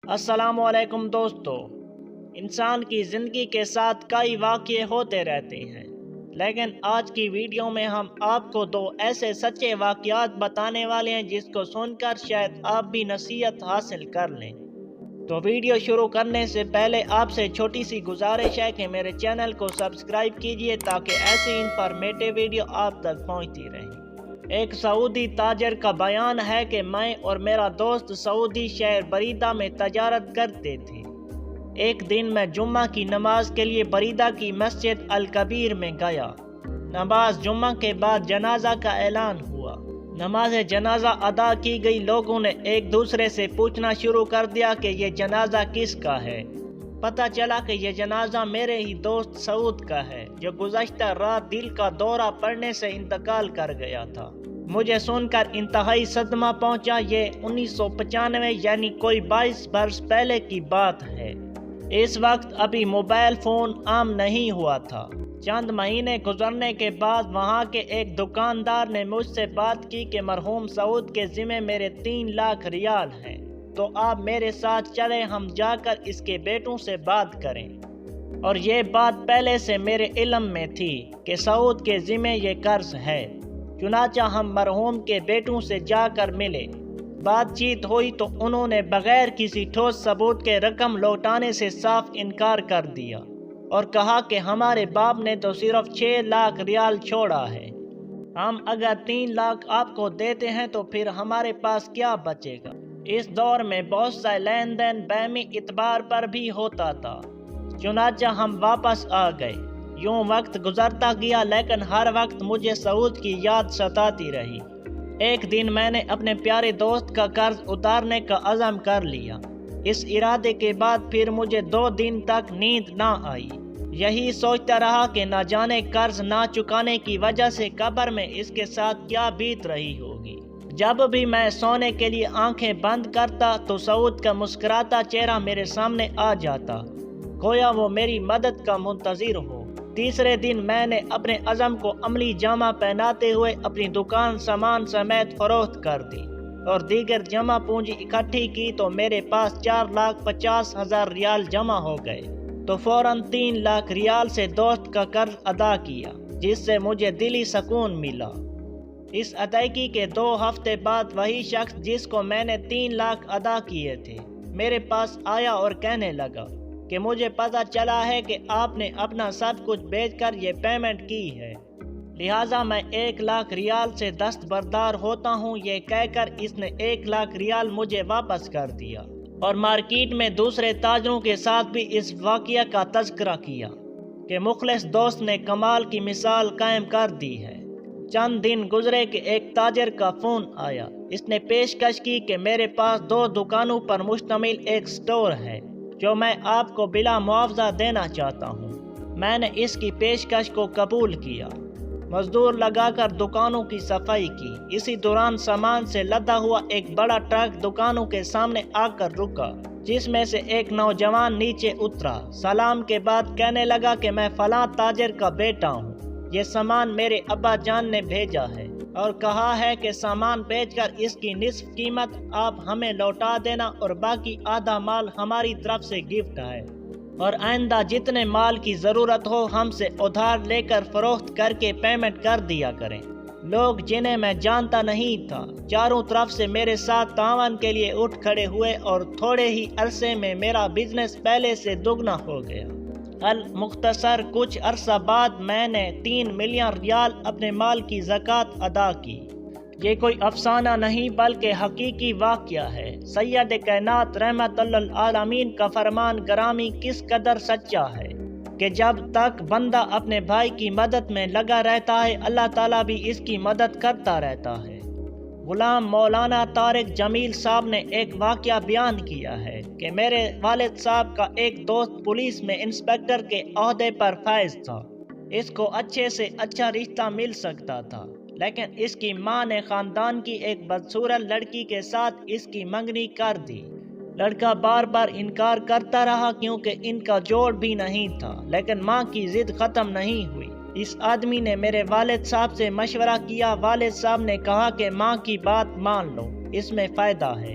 السلام علیکم دوستو۔ انسان کی زندگی کے ساتھ کئی واقعے ہوتے رہتے ہیں، لیکن آج کی ویڈیو میں ہم آپ کو دو ایسے سچے واقعات بتانے والے ہیں جس کو سن کر شاید آپ بھی نصیحت حاصل کر لیں۔ تو ویڈیو شروع کرنے سے پہلے آپ سے چھوٹی سی گزارش ہے کہ میرے چینل کو سبسکرائب کیجئے تاکہ ایسی انفارمیٹیو ویڈیو آپ تک پہنچتی رہیں۔ ایک سعودی تاجر کا بیان ہے کہ میں اور میرا دوست سعودی شہر بریدہ میں تجارت کرتے تھے۔ ایک دن میں جمعہ کی نماز کے لیے بریدہ کی مسجد الکبیر میں گیا۔ نماز جمعہ کے بعد جنازہ کا اعلان ہوا۔ نماز جنازہ ادا کی گئی۔ لوگوں نے ایک دوسرے سے پوچھنا شروع کر دیا کہ یہ جنازہ کس کا ہے۔ پتہ چلا کہ یہ جنازہ میرے ہی دوست سعود کا ہے، جو گزشتہ رات دل کا دورہ پڑنے سے انتقال کر گیا تھا۔ مجھے سن کر انتہائی صدمہ پہنچا۔ یہ 1995 یعنی کوئی 22 برس پہلے کی بات ہے۔ اس وقت ابھی موبائل فون عام نہیں ہوا تھا۔ چند مہینے گزرنے کے بعد وہاں کے ایک دکاندار نے مجھ سے بات کی کہ مرحوم سعود کے ذمہ میرے 3 لاکھ ریال ہیں، تو آپ میرے ساتھ چلیں، ہم جا کر اس کے بیٹوں سے بات کریں۔ اور یہ بات پہلے سے میرے علم میں تھی کہ سعود کے ذمہ یہ قرض ہے۔ چنانچہ ہم مرحوم کے بیٹوں سے جا کر ملے۔ بات چیت ہوئی تو انہوں نے بغیر کسی ٹھوس ثبوت کے رقم لوٹانے سے صاف انکار کر دیا اور کہا کہ ہمارے باپ نے تو صرف 6 لاکھ ریال چھوڑا ہے۔ ہم اگر 3 لاکھ آپ کو دیتے ہیں تو پھر ہمارے پاس کیا بچے گا؟ اس دور میں بہت سا لین دین بیمی اعتبار پر بھی ہوتا تھا۔ چنانچہ ہم واپس آ گئے۔ یوں وقت گزرتا گیا، لیکن ہر وقت مجھے سعود کی یاد ستاتی رہی۔ ایک دن میں نے اپنے پیارے دوست کا قرض اتارنے کا عزم کر لیا۔ اس ارادے کے بعد پھر مجھے 2 دن تک نیند نہ آئی۔ یہی سوچتا رہا کہ نہ جانے قرض نہ چکانے کی وجہ سے قبر میں اس کے ساتھ کیا بیت رہی ہوگی۔ جب بھی میں سونے کے لیے آنکھیں بند کرتا تو سعود کا مسکراتا چہرہ میرے سامنے آ جاتا، گویا وہ میری مدد کا منتظر ہو۔ تیسرے دن میں نے اپنے عزم کو عملی جامہ پہناتے ہوئے اپنی دکان سامان سمیت فروخت کر دی اور دیگر جمع پونجی اکٹھی کی تو میرے پاس 4,50,000 ریال جمع ہو گئے۔ تو فوراً 3 لاکھ ریال سے دوست کا قرض ادا کیا، جس سے مجھے دلی سکون ملا۔ اس ادائیگی کے 2 ہفتے بعد وہی شخص جس کو میں نے 3 لاکھ ادا کیے تھے میرے پاس آیا اور کہنے لگا کہ مجھے پتہ چلا ہے کہ آپ نے اپنا سب کچھ بیچ کر یہ پیمنٹ کی ہے، لہٰذا میں 1 لاکھ ریال سے دستبردار ہوتا ہوں۔ یہ کہہ کر اس نے 1 لاکھ ریال مجھے واپس کر دیا اور مارکیٹ میں دوسرے تاجروں کے ساتھ بھی اس واقعہ کا تذکرہ کیا کہ مخلص دوست نے کمال کی مثال قائم کر دی ہے۔ چند دن گزرے کہ ایک تاجر کا فون آیا۔ اس نے پیشکش کی کہ میرے پاس 2 دکانوں پر مشتمل ایک سٹور ہے جو میں آپ کو بلا معاوضہ دینا چاہتا ہوں۔ میں نے اس کی پیشکش کو قبول کیا۔ مزدور لگا کر دکانوں کی صفائی کی۔ اسی دوران سامان سے لدا ہوا ایک بڑا ٹرک دکانوں کے سامنے آ کر رکا، جس میں سے ایک نوجوان نیچے اترا۔ سلام کے بعد کہنے لگا کہ میں فلاں تاجر کا بیٹا ہوں، یہ سامان میرے ابا جان نے بھیجا ہے اور کہا ہے کہ سامان بیچ کر اس کی نصف قیمت آپ ہمیں لوٹا دینا اور باقی آدھا مال ہماری طرف سے گفٹ ہے، اور آئندہ جتنے مال کی ضرورت ہو ہم سے ادھار لے کر فروخت کر کے پیمنٹ کر دیا کریں۔ لوگ جنہیں میں جانتا نہیں تھا چاروں طرف سے میرے ساتھ تعاون کے لیے اٹھ کھڑے ہوئے اور تھوڑے ہی عرصے میں میرا بزنس پہلے سے دگنا ہو گیا۔ المختصر کچھ عرصہ بعد میں نے 3 ملین ریال اپنے مال کی زکوٰۃ ادا کی۔ یہ کوئی افسانہ نہیں بلکہ حقیقی واقعہ ہے۔ سید کائنات رحمت للعالمین کا فرمان گرامی کس قدر سچا ہے کہ جب تک بندہ اپنے بھائی کی مدد میں لگا رہتا ہے، اللہ تعالیٰ بھی اس کی مدد کرتا رہتا ہے۔ غلام مولانا طارق جمیل صاحب نے ایک واقعہ بیان کیا ہے کہ میرے والد صاحب کا ایک دوست پولیس میں انسپکٹر کے عہدے پر فائز تھا۔ اس کو اچھے سے اچھا رشتہ مل سکتا تھا، لیکن اس کی ماں نے خاندان کی ایک بدصورت لڑکی کے ساتھ اس کی منگنی کر دی۔ لڑکا بار بار انکار کرتا رہا کیونکہ ان کا جوڑ بھی نہیں تھا، لیکن ماں کی ضد ختم نہیں ہوئی۔ اس آدمی نے میرے والد صاحب سے مشورہ کیا۔ والد صاحب نے کہا کہ ماں کی بات مان لو، اس میں فائدہ ہے۔